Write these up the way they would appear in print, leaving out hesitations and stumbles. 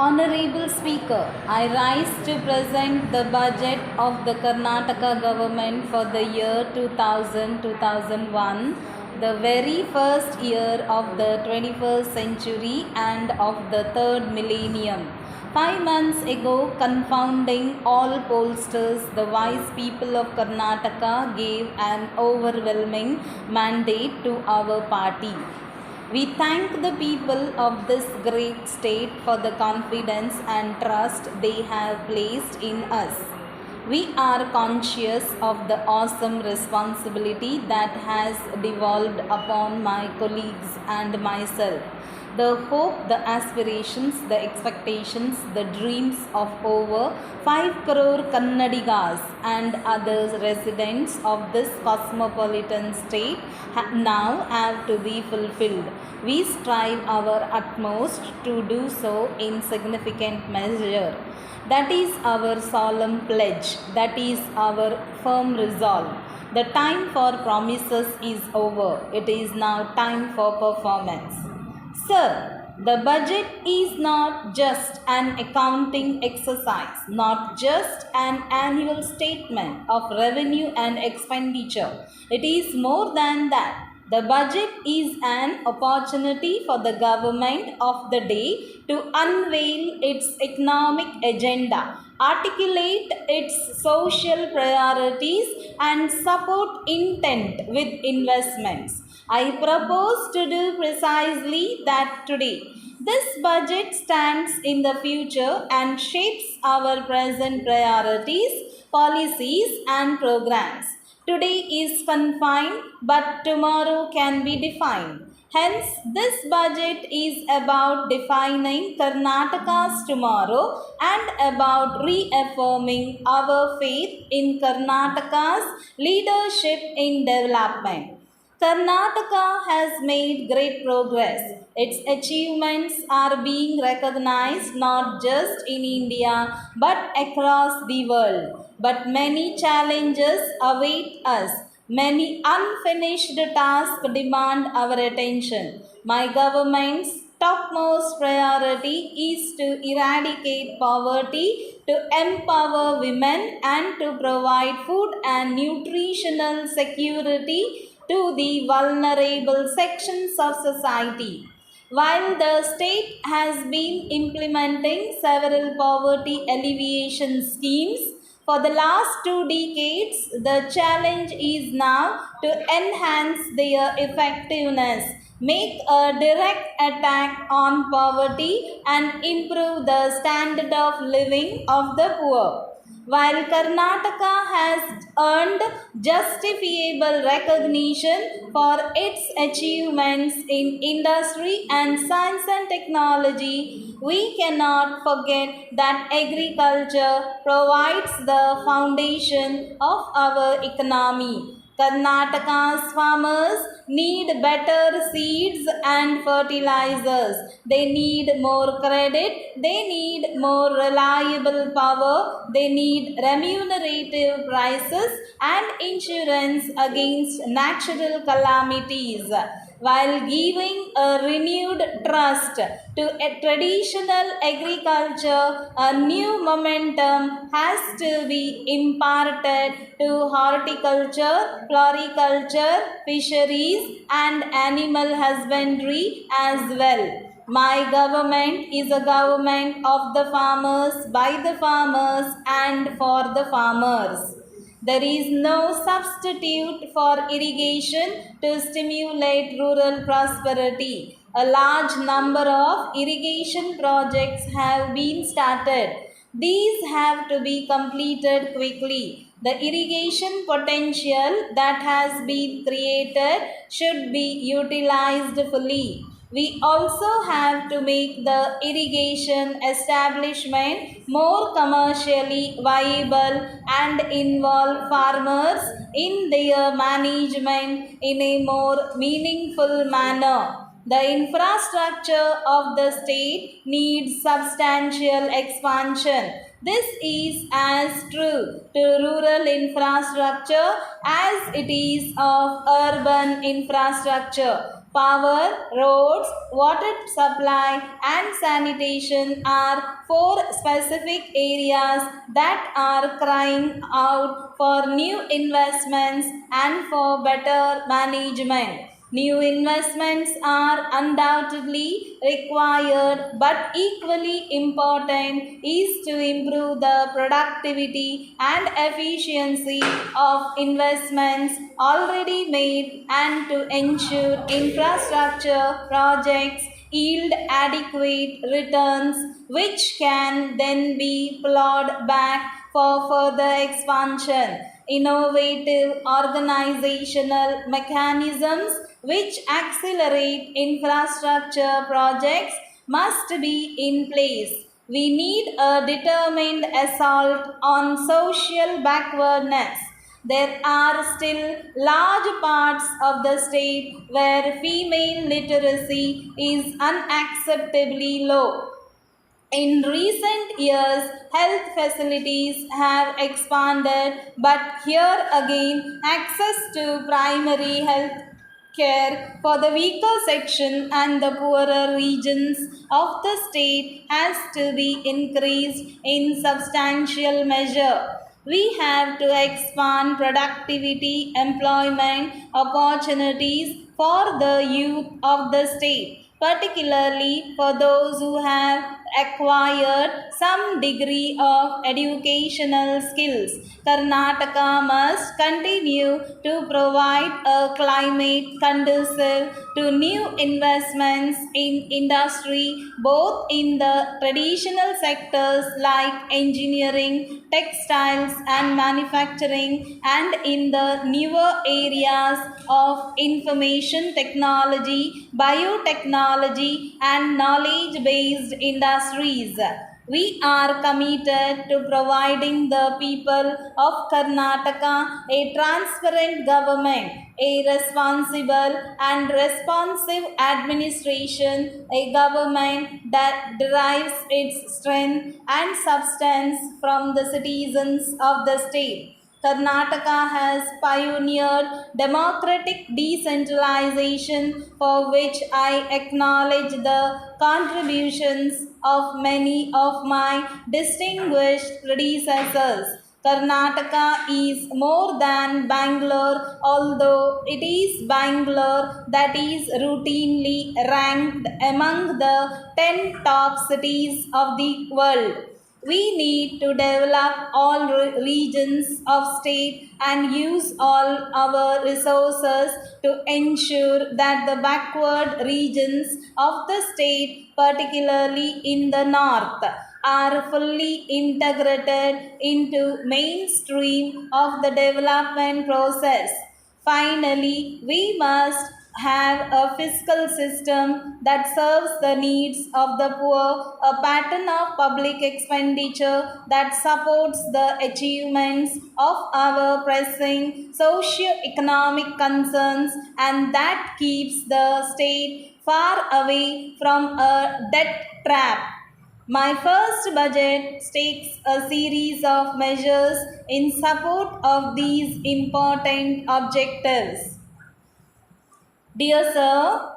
Honorable Speaker, I rise to present the budget of the Karnataka government for the year 2000-2001, the very first year of the 21st century and of the third millennium. 5 months ago, confounding all pollsters, the wise people of Karnataka gave an overwhelming mandate to our party. We thank the people of this great state for the confidence and trust they have placed in us. We are conscious of the awesome responsibility that has devolved upon my colleagues and myself. The hope, the aspirations, the expectations, the dreams of over 5 crore Kannadigas and other residents of this cosmopolitan state now have to be fulfilled. We strive our utmost to do so in significant measure. That is our solemn pledge. That is our firm resolve. The time for promises is over. It is now time for performance. Sir, the budget is not just an accounting exercise, not just an annual statement of revenue and expenditure. It is more than that. The budget is an opportunity for the government of the day to unveil its economic agenda, articulate its social priorities, and support intent with investments. I propose to do precisely that today. This budget stands in the future and shapes our present priorities, policies, and programs. Today is confined, but tomorrow can be defined. Hence, this budget is about defining Karnataka's tomorrow and about reaffirming our faith in Karnataka's leadership in development. Karnataka has made great progress. Its achievements are being recognized not just in India but across the world. But many challenges await us. Many unfinished tasks demand our attention. My government's topmost priority is to eradicate poverty, to empower women, and to provide food and nutritional security to the vulnerable sections of society. While the state has been implementing several poverty alleviation schemes for the last 2 decades, the challenge is now to enhance their effectiveness, make a direct attack on poverty, and improve the standard of living of the poor. While Karnataka has earned justifiable recognition for its achievements in industry and science and technology, we cannot forget that agriculture provides the foundation of our economy. Karnataka's farmers need better seeds and fertilizers. They need more credit. They need more reliable power. They need remunerative prices and insurance against natural calamities, while giving a renewed trust to a traditional agriculture. A new momentum has to be imparted to horticulture, floriculture, fisheries, and animal husbandry as well. My government is a government of the farmers, by the farmers, and for the farmers. There is no substitute for irrigation to stimulate rural prosperity. A large number of irrigation projects have been started. These have to be completed quickly. The irrigation potential that has been created should be utilized fully. We also have to make the irrigation establishment more commercially viable and involve farmers in their management in a more meaningful manner. The infrastructure of the state needs substantial expansion. This is as true to rural infrastructure as it is of urban infrastructure. Power, roads, water supply, and sanitation are four specific areas that are crying out for new investments and for better management. New investments are undoubtedly required, but equally important is to improve the productivity and efficiency of investments already made and to ensure infrastructure projects yield adequate returns, which can then be plowed back for further expansion. Innovative organizational mechanisms which accelerate infrastructure projects must be in place. We need a determined assault on social backwardness. There are still large parts of the state where female literacy is unacceptably low. In recent years, health facilities have expanded, but here again, access to primary health care for the weaker section and the poorer regions of the state has to be increased in substantial measure. We have to expand productivity, employment opportunities for the youth of the state, particularly for those who have acquired some degree of educational skills. Karnataka must continue to provide a climate conducive to new investments in industry, both in the traditional sectors like engineering, textiles, and manufacturing, and in the newer areas of information technology, biotechnology, and knowledge based industries. We are committed to providing the people of Karnataka a transparent government, a responsible and responsive administration, a government that derives its strength and substance from the citizens of the state. Karnataka has pioneered democratic decentralization, for which I acknowledge the contributions of many of my distinguished predecessors. Karnataka is more than Bangalore, although it is Bangalore that is routinely ranked among the 10 top cities of the world. We need to develop all regions of state and use all our resources to ensure that the backward regions of the state, particularly in the north, are fully integrated into mainstream of the development process. Finally, we must have a fiscal system that serves the needs of the poor, a pattern of public expenditure that supports the achievements of our pressing socio-economic concerns, and that keeps the state far away from a debt trap. My first budget takes a series of measures in support of these important objectives. Dear Sir,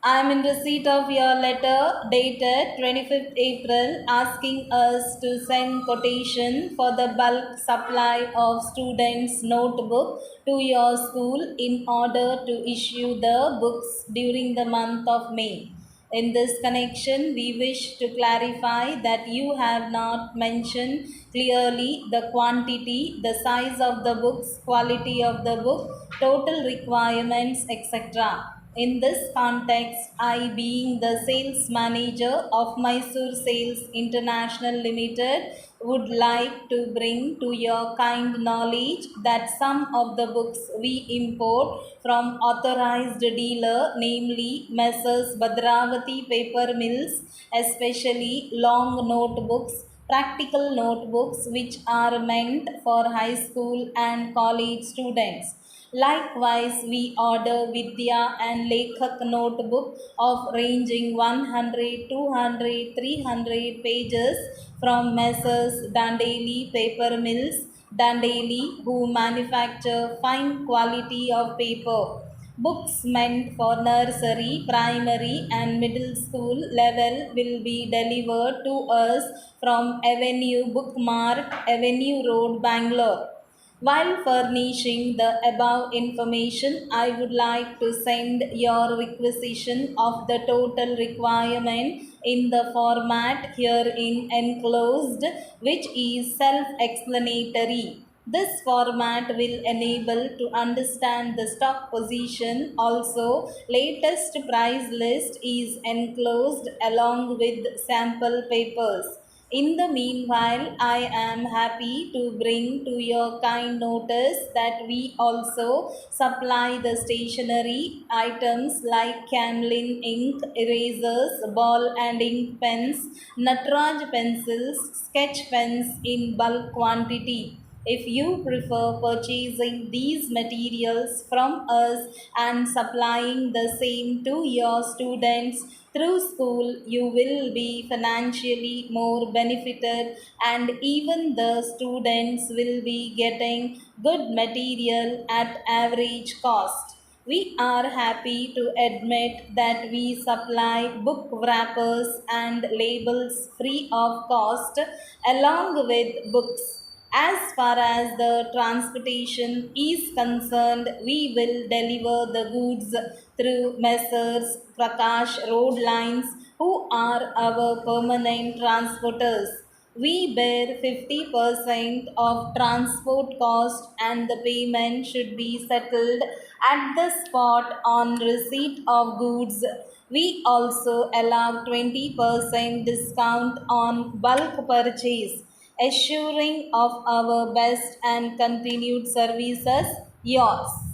I am in receipt of your letter dated 25th April asking us to send quotation for the bulk supply of students' notebook to your school in order to issue the books during the month of May. In this connection, we wish to clarify that you have not mentioned clearly the quantity, the size of the books, quality of the book, total requirements, etc. In this context, I, being the sales manager of Mysore Sales International Limited, would like to bring to your kind knowledge that some of the books we import from authorized dealer, namely Messrs. Badravati Paper Mills, especially long notebooks, practical notebooks which are meant for high school and college students. Likewise, we order Vidya and Lekhak notebook of ranging 100, 200, 300 pages from Messrs. Dandeli Paper Mills, Dandeli, who manufacture fine quality of paper. Books meant for nursery, primary, and middle school level will be delivered to us from Avenue Bookmark, Avenue Road, Bangalore. While furnishing the above information, I would like to send your requisition of the total requirement in the format herein enclosed, which is self explanatory. This format will enable to understand the stock position. Also, latest price list is enclosed along with sample papers. In the meanwhile, I am happy to bring to your kind notice that we also supply the stationery items like Camlin ink, erasers, ball and ink pens, Natraj pencils, sketch pens in bulk quantity. If you prefer purchasing these materials from us and supplying the same to your students through school, you will be financially more benefited, and even the students will be getting good material at average cost. We are happy to admit that we supply book wrappers and labels free of cost along with books. As far as the transportation is concerned, we will deliver the goods through Messrs. Prakash Road Lines, who are our permanent transporters. We bear 50% of transport cost, and the payment should be settled at the spot on receipt of goods. We also allow 20% discount on bulk purchase, assuring of our best and continued services. Yours.